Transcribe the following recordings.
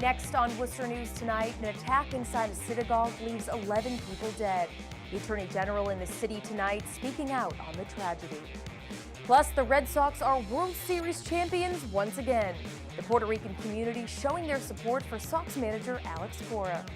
Next on Worcester News tonight, an attack inside a synagogue leaves 11 people dead. The Attorney General in the city tonight speaking out on the tragedy. Plus, the Red Sox are World Series champions once again. The Puerto Rican community showing their support for Sox manager Alex Cora.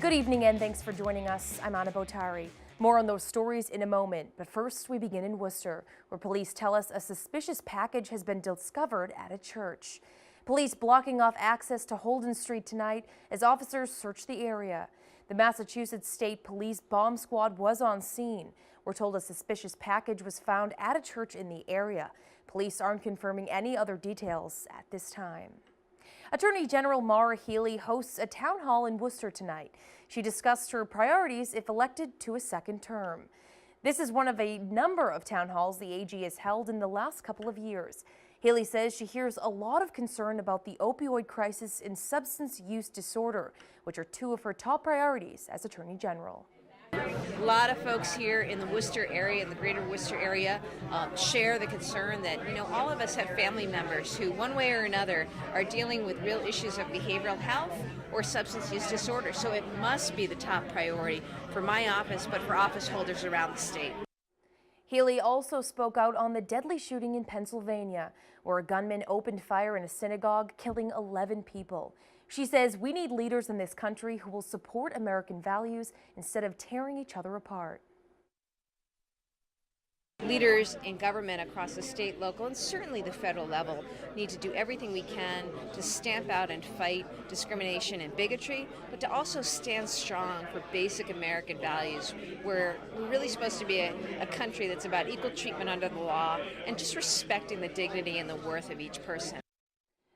Good evening and thanks for joining us. I'm Anna Botari. More on those stories in a moment, but first we begin in Worcester, where police tell us a suspicious package has been discovered at a church. Police blocking off access to Holden Street tonight as officers search the area. The Massachusetts State Police bomb squad was on scene. We're told a suspicious package was found at a church in the area. Police aren't confirming any other details at this time. Attorney General Maura Healy hosts a town hall in Worcester tonight. She discussed her priorities if elected to a second term. This is one of a number of town halls the AG has held in the last couple of years. Healy says she hears a lot of concern about the opioid crisis and substance use disorder, which are two of her top priorities as Attorney General. A lot of folks here in the Worcester area, in the greater Worcester area, share the concern that, all of us have family members who, one way or another, are dealing with real issues of behavioral health or substance use disorder. So it must be the top priority for my office, but for office holders around the state. Healy also spoke out on the deadly shooting in Pennsylvania, where a gunman opened fire in a synagogue, killing 11 people. She says we need leaders in this country who will support American values instead of tearing each other apart. Leaders in government across the state, local, and certainly the federal level need to do everything we can to stamp out and fight discrimination and bigotry, but to also stand strong for basic American values, where we're really supposed to be a country that's about equal treatment under the law and just respecting the dignity and the worth of each person.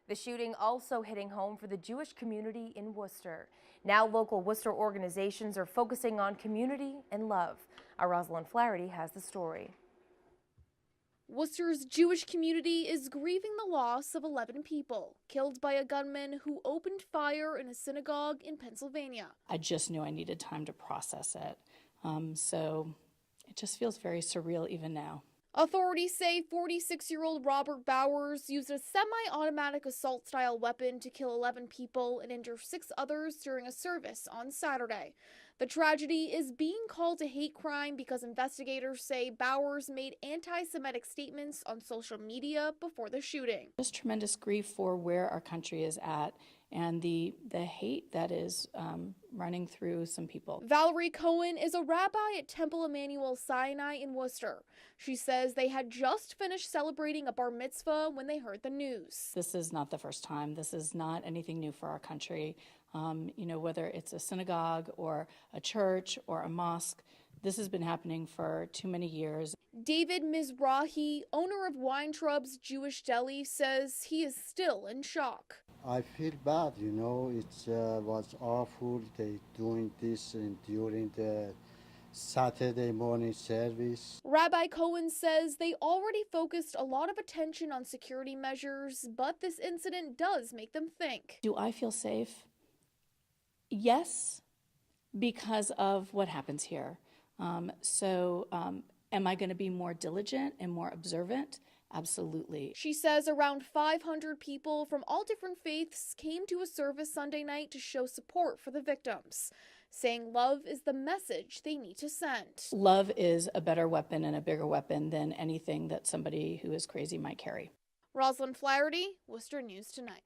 The shooting also hitting home for the Jewish community in Worcester. Now local Worcester organizations are focusing on community and love. Our Rosalind Flaherty has the story. Worcester's Jewish community is grieving the loss of 11 people killed by a gunman who opened fire in a synagogue in Pennsylvania. I just knew I needed time to process it. So it just feels very surreal even now. Authorities say 46-year-old Robert Bowers used a semi-automatic assault-style weapon to kill 11 people and injure 6 others during a service on Saturday. The tragedy is being called a hate crime because investigators say Bowers made anti-Semitic statements on social media before the shooting. Just tremendous grief for where our country is at and the hate that is running through some people. Valerie Cohen is a rabbi at Temple Emmanuel Sinai in Worcester. She says they had just finished celebrating a bar mitzvah when they heard the news. This is not the first time. This is not anything new for our country. Whether it's a synagogue or a church or a mosque, this has been happening for too many years. David Mizrahi, owner of Weintraub's Jewish Deli, says he is still in shock. I feel bad, it was awful. They doing this during the Saturday morning service. Rabbi Cohen says they already focused a lot of attention on security measures, but this incident does make them think. Do I feel safe? Yes, because of what happens here. Am I going to be more diligent and more observant? Absolutely. She says around 500 people from all different faiths came to a service Sunday night to show support for the victims, saying love is the message they need to send. Love is a better weapon and a bigger weapon than anything that somebody who is crazy might carry. Rosalind Flaherty, Worcester News Tonight.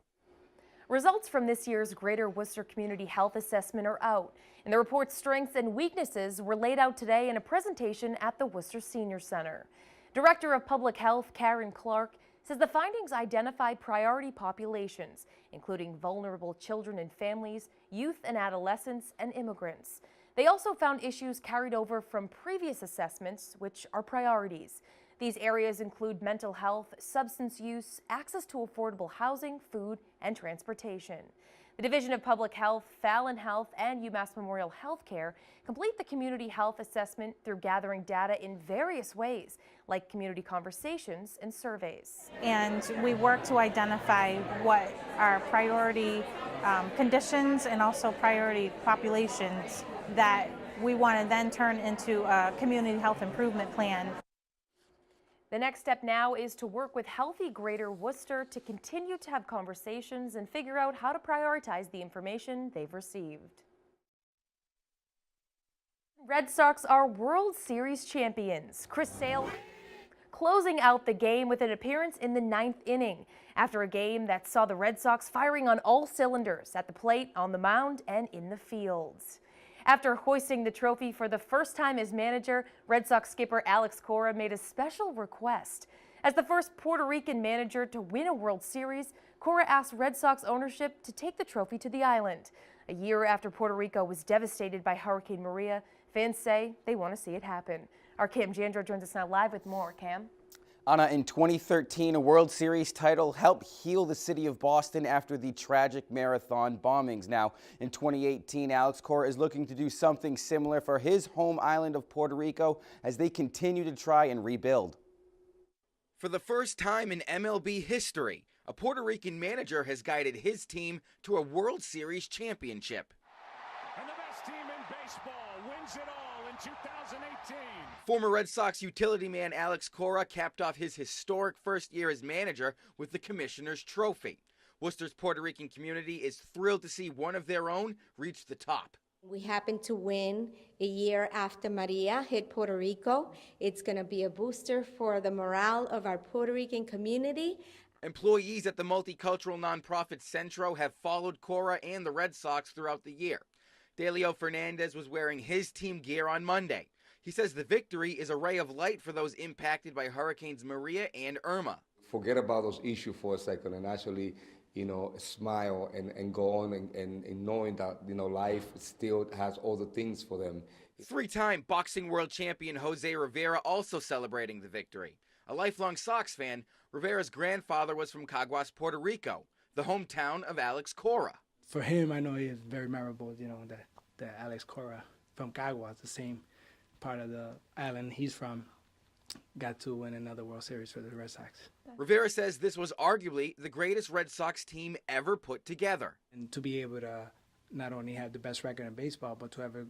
Results from this year's Greater Worcester Community Health Assessment are out, and the report's strengths and weaknesses were laid out today in a presentation at the Worcester Senior Center. Director of Public Health Karen Clark says the findings identify priority populations, including vulnerable children and families, youth and adolescents, and immigrants. They also found issues carried over from previous assessments, which are priorities. These areas include mental health, substance use, access to affordable housing, food, and transportation. The Division of Public Health, Fallon Health, and UMass Memorial Healthcare complete the community health assessment through gathering data in various ways, like community conversations and surveys. And we work to identify what are priority conditions and also priority populations that we want to then turn into a community health improvement plan. The next step now is to work with Healthy Greater Worcester to continue to have conversations and figure out how to prioritize the information they've received. Red Sox are World Series champions. Chris Sale closing out the game with an appearance in the 9th inning after a game that saw the Red Sox firing on all cylinders at the plate, on the mound, and in the fields. After hoisting the trophy for the first time as manager, Red Sox skipper Alex Cora made a special request. As the first Puerto Rican manager to win a World Series, Cora asked Red Sox ownership to take the trophy to the island. A year after Puerto Rico was devastated by Hurricane Maria, fans say they want to see it happen. Our Cam Jandro joins us now live with more. Cam? Anna, in 2013, a World Series title helped heal the city of Boston after the tragic marathon bombings. Now, in 2018, Alex Cora is looking to do something similar for his home island of Puerto Rico as they continue to try and rebuild. For the first time in MLB history, a Puerto Rican manager has guided his team to a World Series championship. And the best team in baseball wins it all in 2018. Former Red Sox utility man Alex Cora capped off his historic first year as manager with the Commissioner's Trophy. Worcester's Puerto Rican community is thrilled to see one of their own reach the top. We happen to win a year after Maria hit Puerto Rico. It's going to be a booster for the morale of our Puerto Rican community. Employees at the multicultural nonprofit Centro have followed Cora and the Red Sox throughout the year. Delio Fernandez was wearing his team gear on Monday. He says the victory is a ray of light for those impacted by Hurricanes Maria and Irma. Forget about those issues for a second and actually, smile and go on and knowing that, life still has all the things for them. Three-time boxing world champion Jose Rivera also celebrating the victory. A lifelong Sox fan, Rivera's grandfather was from Caguas, Puerto Rico, the hometown of Alex Cora. For him, I know he is very memorable, that Alex Cora from Caguas, the same part of the island he's from, got to win another World Series for the Red Sox. Rivera says this was arguably the greatest Red Sox team ever put together. And to be able to not only have the best record in baseball, but to ever,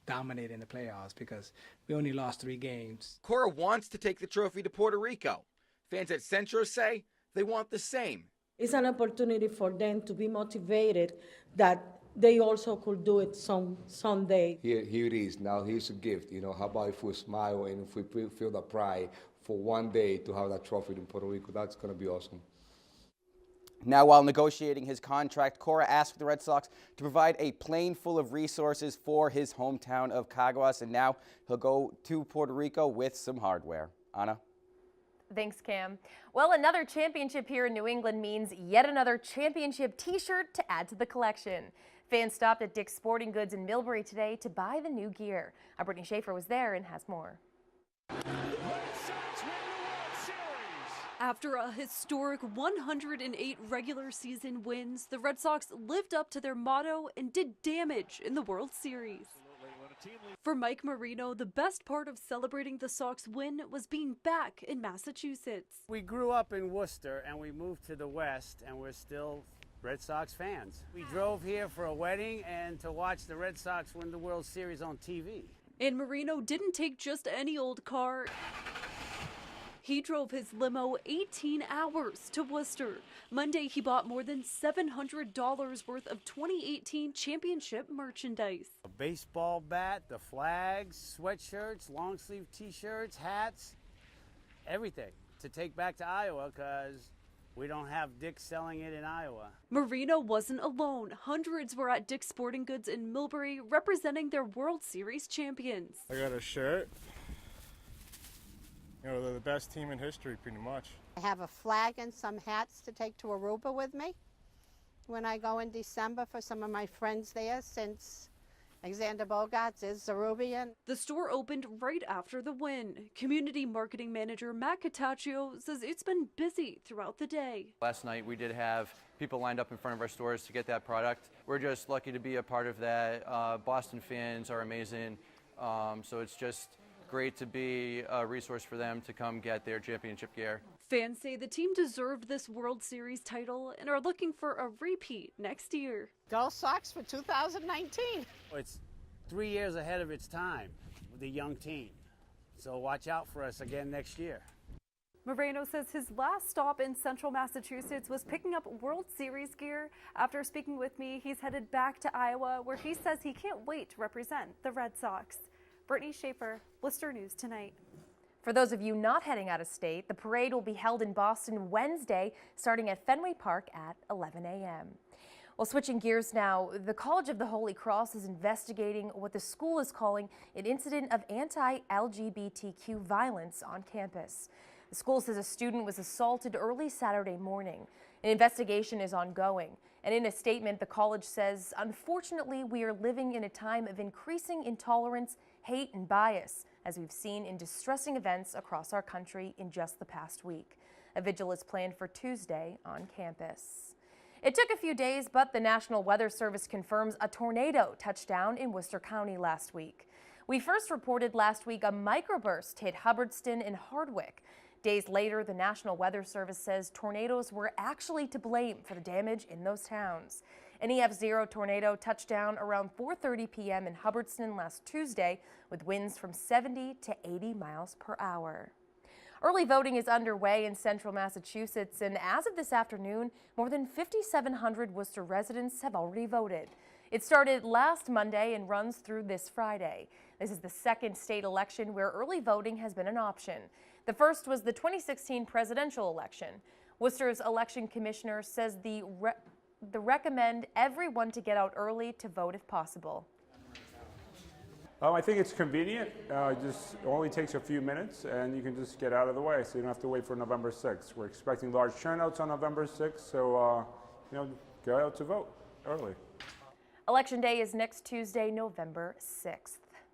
dominate in the playoffs, because we only lost 3 games. Cora wants to take the trophy to Puerto Rico. Fans at Centro say they want the same. It's an opportunity for them to be motivated that they also could do it someday. Here it is. Now here's a gift. How about if we smile and if we feel the pride for one day to have that trophy in Puerto Rico? That's going to be awesome. Now, while negotiating his contract, Cora asked the Red Sox to provide a plane full of resources for his hometown of Caguas, and now he'll go to Puerto Rico with some hardware. Anna? Thanks, Cam. Well, another championship here in New England means yet another championship t-shirt to add to the collection. Fans stopped at Dick's Sporting Goods in Millbury today to buy the new gear. Our Brittany Schaefer was there and has more. After a historic 108 regular season wins, the Red Sox lived up to their motto and did damage in the World Series. For Mike Marino, the best part of celebrating the Sox win was being back in Massachusetts. We grew up in Worcester and we moved to the West, and we're still Red Sox fans. We drove here for a wedding and to watch the Red Sox win the World Series on TV. And Marino didn't take just any old car. He drove his limo 18 hours to Worcester. Monday, he bought more than $700 worth of 2018 championship merchandise. A baseball bat, the flags, sweatshirts, long sleeve t-shirts, hats, everything to take back to Iowa because we don't have Dick's selling it in Iowa. Marino wasn't alone. Hundreds were at Dick's Sporting Goods in Millbury representing their World Series champions. I got a shirt. They're the best team in history, pretty much. I have a flag and some hats to take to Aruba with me when I go in December for some of my friends there, since Alexander Bogarts is Arubian. The store opened right after the win. Community marketing manager Matt Cataccio says it's been busy throughout the day. Last night we did have people lined up in front of our stores to get that product. We're just lucky to be a part of that. Boston fans are amazing, so it's just great to be a resource for them to come get their championship gear. Fans say the team deserved this World Series title and are looking for a repeat next year. Go Sox for 2019. It's 3 years ahead of its time with a young team. So watch out for us again next year. Moreno says his last stop in central Massachusetts was picking up World Series gear. After speaking with me, he's headed back to Iowa, where he says he can't wait to represent the Red Sox. Brittany Schaefer, Worcester News Tonight. For those of you not heading out of state, the parade will be held in Boston Wednesday, starting at Fenway Park at 11 a.m. Well, switching gears now, the College of the Holy Cross is investigating what the school is calling an incident of anti-LGBTQ violence on campus. The school says a student was assaulted early Saturday morning. An investigation is ongoing. And in a statement, the college says, unfortunately, we are living in a time of increasing intolerance, hate, and bias, as we've seen in distressing events across our country in just the past week. A vigil is planned for Tuesday on campus. It took a few days, but the National Weather Service confirms a tornado touched down in Worcester County last week. We first reported last week a microburst hit Hubbardston and Hardwick. Days later, the National Weather Service says tornadoes were actually to blame for the damage in those towns. An EF0 tornado touched down around 4:30 p.m. in Hubbardston last Tuesday with winds from 70 to 80 miles per hour. Early voting is underway in central Massachusetts, and as of this afternoon, more than 5,700 Worcester residents have already voted. It started last Monday and runs through this Friday. This is the second state election where early voting has been an option. The first was the 2016 presidential election. Worcester's election commissioner says they recommend everyone to get out early to vote if possible. I think it's convenient. Just only takes a few minutes, and you can just get out of the way, so you don't have to wait for November 6th. We're expecting large turnouts on November 6th, so go out to vote early. Election Day is next Tuesday, November 6th.